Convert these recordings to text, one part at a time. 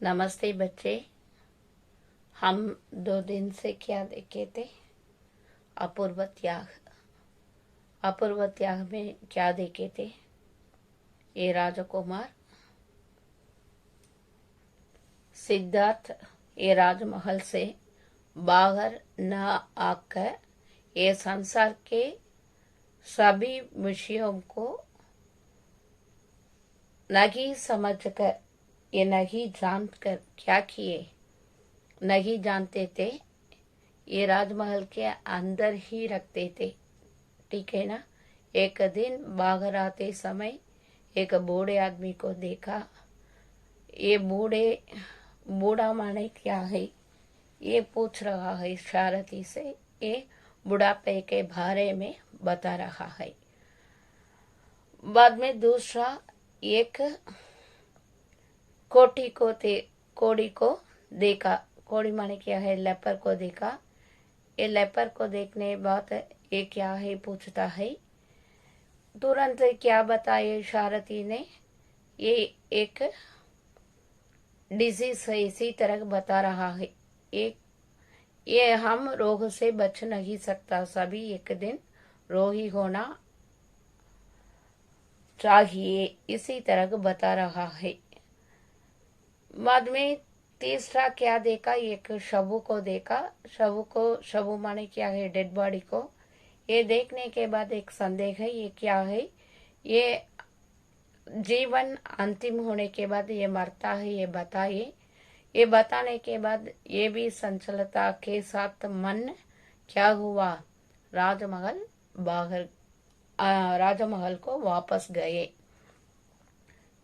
नमस्ते बच्चे। हम 2 दिन से क्या देखे थे? अपूर्व त्याग। अपूर्व त्याग में क्या देखे थे? ये राजकुमार सिद्धार्थ ये राजमहल से बाहर न आकर ये संसार के सभी विषयों को नहीं समझकर, ये नहीं जानकर क्या किए? नहीं जानते थे, ये राजमहल के अंदर ही रखते थे। ठीक है ना। एक दिन बाहर आते समय एक बूढ़े आदमी को देखा। ये बूढ़ा माने क्या है, ये पूछ रहा है शारदी से। ये बुढ़ापे के बारे में बता रहा है। बाद में दूसरा एक कोड़ी को देखा। कोड़ी माने क्या है? लेपर को देखा। ये लेपर को देखने के बाद ये क्या है पूछता है। तुरंत क्या बताए शारदी ने? ये एक डिजीज है, इसी तरह बता रहा है। ये हम रोग से बच नहीं सकता, सभी एक दिन रोगी होना चाहिए, इसी तरह बता रहा है। बाद में तीसरा क्या देखा? एक शवू को देखा। शवू माने क्या है? डेड बॉडी को। ये देखने के बाद एक संदेह है, ये क्या है? ये जीवन अंतिम होने के बाद ये मरता है, ये बताइए। ये बताने के बाद ये भी संचलता के साथ मन क्या हुआ? राजमहल को वापस गए।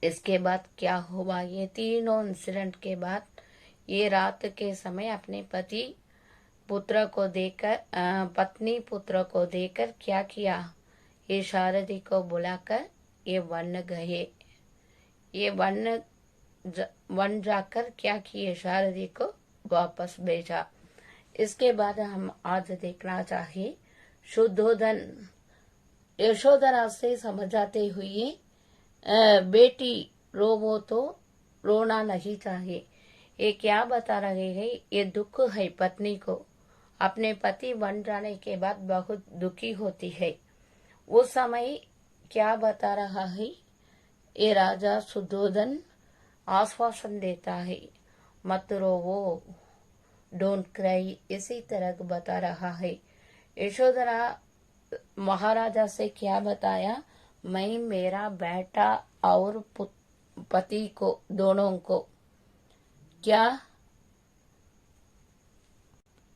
इसके बाद क्या हुआ? ये तीनों इंसिडेंट के बाद ये रात के समय अपने पत्नी पुत्र को देखकर क्या किया? ये शारदी को बुलाकर ये वन गए। ये वन जाकर क्या किए? शारदी को वापस भेजा। इसके बाद हम आज देखना चाहिए शुद्धोधन यशोधरा से समझाते हुए बेटी रोवो तो रोना नहीं चाहिए। ये क्या बता रहे हैं? ये दुख है पत्नी को। अपने पति बन जाने के बाद बहुत दुखी होती है। उस समय क्या बता रहा है? ये राजा शुद्धोधन आश्वासन देता है, मत रोवो, डोंट क्राई, इसी तरह बता रहा है। यशोधरा महाराजा से क्या बताया? मैं मेरा बेटा और पति को दोनों को क्या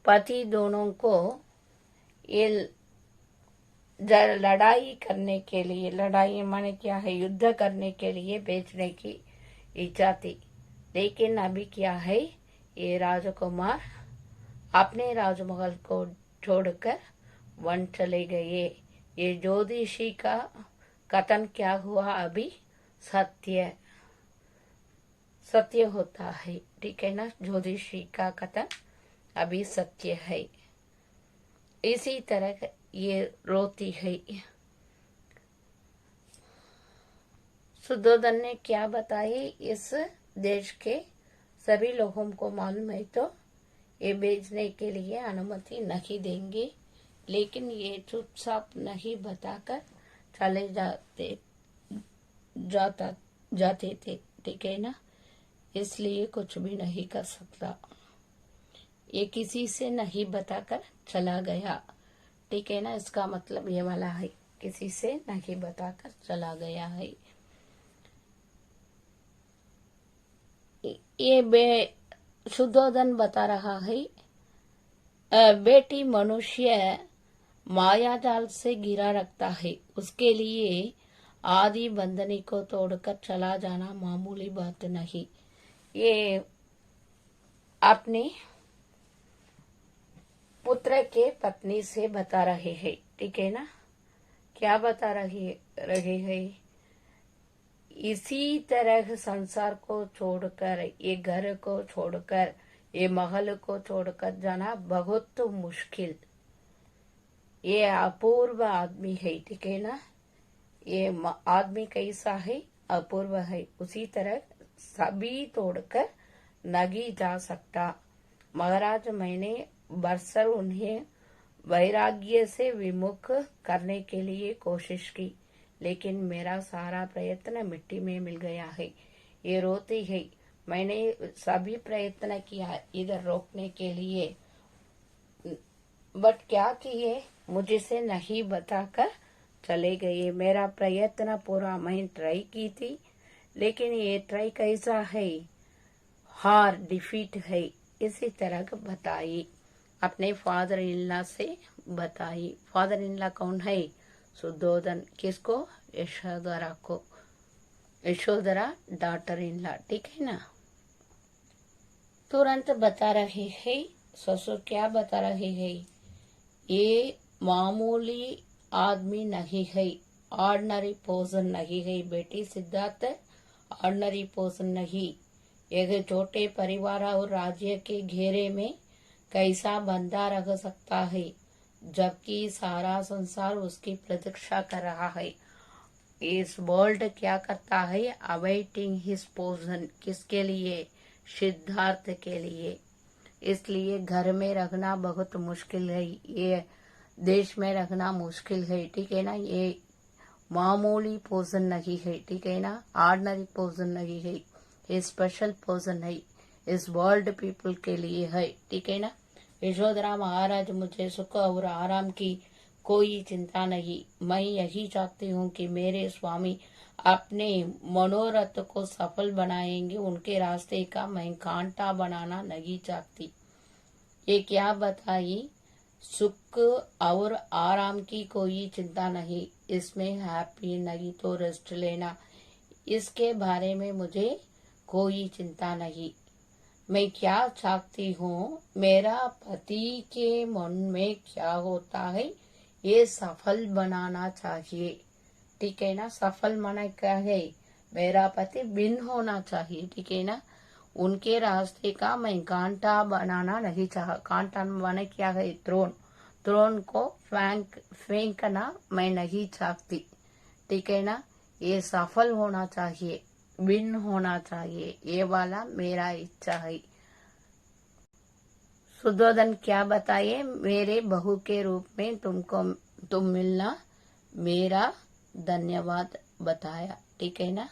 पति दोनों को ये लड़ाई करने के लिए, लड़ाई माने क्या है? युद्ध करने के लिए बेचने की इच्छा थी। लेकिन अभी क्या है? ये राजकुमार अपने राजमहल को छोड़कर वन चले गए। ये ज्योतिषी का कथन क्या हुआ? अभी सत्य होता है। ठीक है ना। ज्योतिषी का कथन अभी सत्य है। इसी तरह ये रोती है। शुद्धोधन ने क्या बताए? इस देश के सभी लोगों को मालूम है तो ये बेचने के लिए अनुमति नहीं देंगे। लेकिन ये चुपचाप नहीं बताकर चले जाते थे। ठीक है ना। इसलिए कुछ भी नहीं कर सकता। ये किसी से नहीं बताकर चला गया। ठीक है ना। इसका मतलब ये वाला है, किसी से नहीं बताकर चला गया है। ये शुद्धोधन बता रहा है, बेटी मनुष्य मायाजाल से गिरा रखता है, उसके लिए आदि बंधनी को तोड़कर चला जाना मामूली बात नहीं। ये अपने पुत्र के पत्नी से बता रहे हैं। ठीक है ना। क्या बता रहे हैं? इसी तरह संसार को छोड़कर, ये घर को छोड़कर, ये महल को छोड़कर जाना बहुत मुश्किल। ये अपूर्व आदमी है। ठीक है ना। ये आदमी कैसा है? अपूर्व है। उसी तरह सभी तोड़कर नहीं जा सकता। महाराज, मैंने बरसर उन्हें वैराग्य से विमुख करने के लिए कोशिश की, लेकिन मेरा सारा प्रयत्न मिट्टी में मिल गया है। ये रोती है। मैंने सभी प्रयत्न किया इधर रोकने के लिए, बट क्या किए, मुझसे नहीं बताकर चले गए। मेरा प्रयत्न पूरा मैं ट्राई की थी, लेकिन ये ट्राई कैसा है, हार डिफीट है। इसी तरह बताई, अपने फादर इन लॉ से बताई। फादर इन लॉ कौन है? सुद्धोधन। किसको? यशोधरा को। यशोधरा डॉटर इन लॉ, ठीक है ना। तुरंत बता रहे हैं ससुर। क्या बता रहे हैं? ये मामूली आदमी नहीं है, ऑर्डनरी पर्सन नहीं है बेटी सिद्धार्थ, ऑर्डनरी पर्सन नहीं। एक छोटे परिवार और राज्य के घेरे में कैसा बंधा रह सकता है, जबकि सारा संसार उसकी प्रतीक्षा कर रहा है। इस वर्ल्ड क्या करता है? Awaiting his portion. किसके लिए? सिद्धार्थ के लिए। इसलिए घर में रखना बहुत मुश्किल है, ये देश में रखना मुश्किल है, ठीक है ना। ये मामूली पोर्शन नहीं है, ठीक है ना। ऑर्डिनरी पोर्शन नहीं है, ये स्पेशल पोर्शन है, इस वर्ल्ड पीपल के लिए है, ठीक है ना। यशोधरा, महाराज, मुझे सुख और आराम की कोई चिंता नहीं। मैं यही चाहती हूँ कि मेरे स्वामी अपने मनोरथ को सफल बनाएंगे। उनके रास्ते का मैं कांटा बनाना नहीं चाहती। ये क्या बताई? सुख और आराम की कोई चिंता नहीं, इसमें हैप्पी नहीं तो रेस्ट लेना, इसके बारे में मुझे कोई चिंता नहीं। मैं क्या चाहती हूँ, मेरा पति के मन में क्या होता है ये सफल बनाना चाहिए, ठीक है ना। सफल माना क्या है? मेरा पति भिन्न होना चाहिए, ठीक है ना। उनके रास्ते का मैं कांटा बनाना नहीं चाह। कांटा माने क्या है? थ्रोन। थ्रोन को फेंकना मैं नहीं चाहती, ठीक है ना। ये सफल होना चाहिए, भिन्न होना चाहिए, ये वाला मेरा इच्छा है। सुद्धोधन क्या बताइए? मेरे बहू के रूप में तुम मिलना मेरा धन्यवाद बताया, ठीक है ना।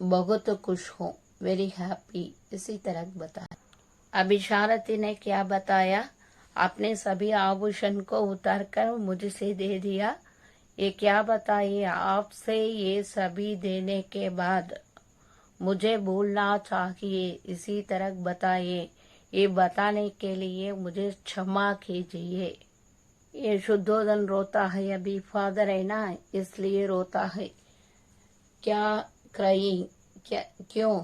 बहुत खुश हूँ, वेरी हैप्पी, इसी तरह बताया। अभी शारथी ने क्या बताया? आपने सभी आभूषण को उतार कर मुझसे दे दिया। ये क्या बताइए? आपसे ये सभी देने के बाद मुझे भूलना चाहिए, इसी तरह बताइए। ये बताने के लिए मुझे क्षमा कीजिए। ये शुद्धोधन रोता है, अभी फादर है ना, इसलिए रोता है। क्या क्राइंग? क्या? क्यों?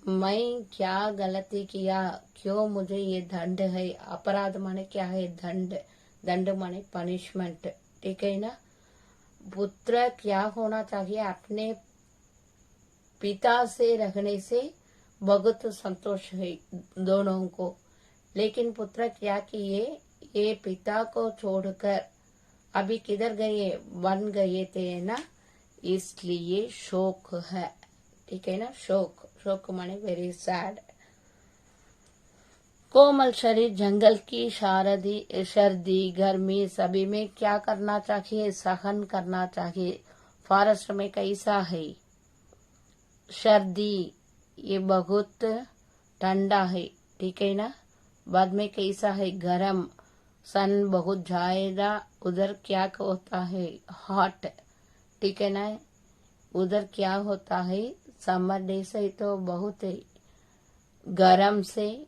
मैं क्या गलती किया? क्यों मुझे ये दंड है? अपराध माने क्या है? दंड। दंड माने पनिशमेंट, ठीक है ना। पुत्र क्या होना चाहिए? अपने पिता से रहने से बहुत संतोष है दोनों को, लेकिन पुत्र क्या किए? ये पिता को छोड़कर अभी किधर गए? वन गए थे ना, इसलिए शोक है, ठीक है ना। शोक, शोक माने वेरी सैड। कोमल शरीर, जंगल की सर्दी गर्मी सभी में क्या करना चाहिए? सहन करना चाहिए। फॉरेस्ट में कैसा है? सर्दी, ये बहुत ठंडा है, ठीक है ना। बाद में कैसा है? गरम, सन बहुत ज्यादा, उधर क्या होता है? हॉट, ठीक है ना। उधर क्या होता है? समर डेज है तो बहुत है गरम से,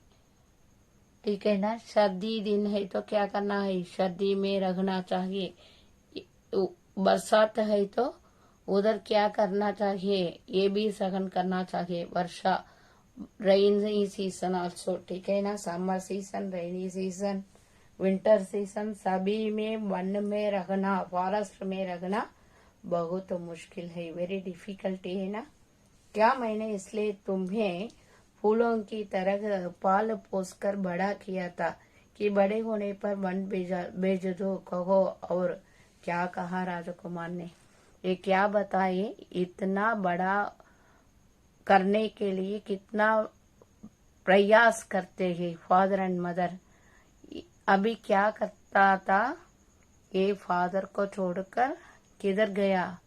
ठीक है ना। सर्दी दिन है तो क्या करना है? सर्दी में रहना चाहिए। बरसात है तो उधर क्या करना चाहिए? ये भी सहन करना चाहिए। वर्षा, रेनी सीजन आल्सो, ठीक है ना। Summer season, rainy season, winter season, सभी में वन में रहना, फॉरेस्ट में रहना बहुत मुश्किल है, वेरी डिफिकल्टी है ना। क्या मैंने इसलिए तुम्हें फूलों की तरह पाल पोसकर बड़ा किया था कि बड़े होने पर वन भेज दो, कहो। और क्या कहा राजकुमार ने? ये क्या बताइए? इतना बड़ा करने के लिए कितना प्रयास करते हैं फादर एंड मदर। अभी क्या करता था, ये फादर को छोड़कर किधर गया,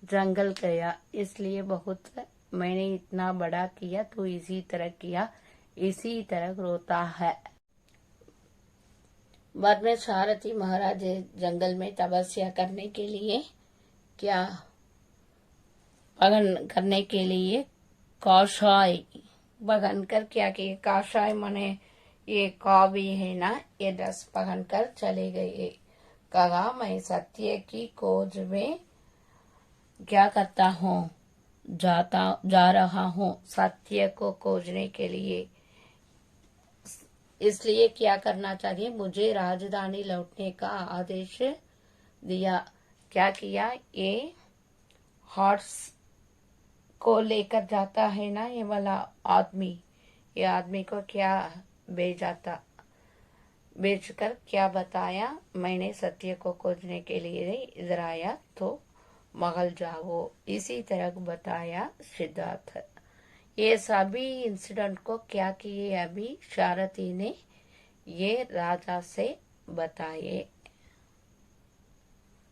जंगल गया। इसलिए बहुत मैंने इतना बड़ा किया तो इसी तरह किया, इसी तरह रोता है। बाद में सारथी महाराज जंगल में तपस्या करने के लिए क्या भगन करने के लिए कौशाय भगन कर क्या किए, काशाय माने ये कॉबी है ना, ये ड्रेस पहन कर चले गए। कहा मैं सत्य की खोज में क्या करता हूँ, जा रहा हूँ सत्य को खोजने के लिए। इसलिए क्या करना चाहिए, मुझे राजधानी लौटने का आदेश दिया। क्या किया, ये हॉर्स को लेकर जाता है ना ये वाला आदमी, ये आदमी को क्या भेजा था, बेचकर क्या बताया, मैंने सत्य को खोजने के लिए इधर आया तो महल जाओ, इसी तरह बताया सिद्धार्थ। ये सभी इंसिडेंट को क्या किए अभी सारथी ने ये राजा से बताए।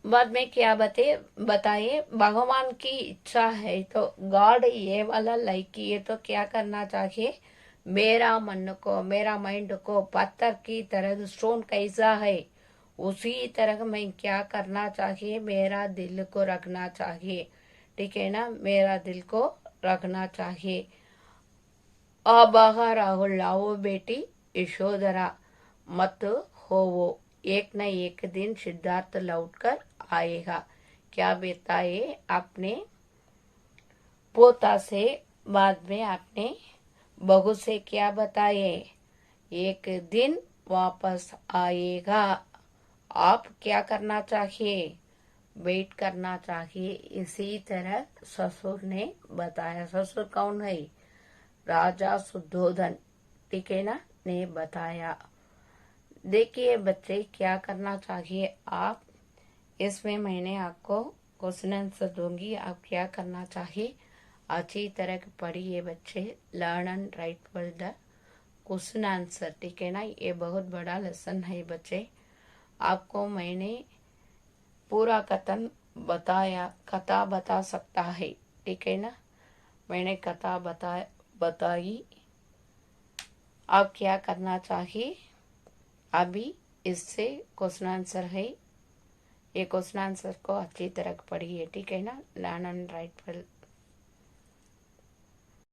बाद में क्या बताए, भगवान की इच्छा है तो गॉड ये वाला लाइक किए तो क्या करना चाहिए, मेरा मन को, मेरा माइंड को पत्थर की तरह, स्टोन कैसा है उसी तरह मैं क्या करना चाहिए, मेरा दिल को रखना चाहिए। ठीक है ना, मेरा दिल को रखना चाहिए। अबाहा राहुल लाओ बेटी यशोधरा मत होवो, एक न एक दिन सिद्धार्थ लौटकर आएगा। क्या बताए अपने पोता से, बाद में अपने बहू से क्या बताए, एक दिन वापस आएगा। आप क्या करना चाहिए, वेट करना चाहिए। इसी तरह ससुर ने बताया। ससुर कौन है, राजा शुद्धोधन, ठीक है ना, ने बताया। देखिए बच्चे क्या करना चाहिए आप, इसमें मैंने आपको क्वेश्चन आंसर दूंगी, आप क्या करना चाहिए अच्छी तरह पढ़िए बच्चे। Learn and right well the question answer, ठीक है ना, ये बहुत बड़ा लेसन है बच्चे। आपको मैंने पूरा कथन बताया, कथा बता सकता है, ठीक है ना, मैंने कथा बताई। अब क्या करना चाहिए, अभी इससे क्वेश्चन आंसर है, ये क्वेश्चन आंसर को अच्छी तरह पढ़िए, ठीक है ना। Learn and right well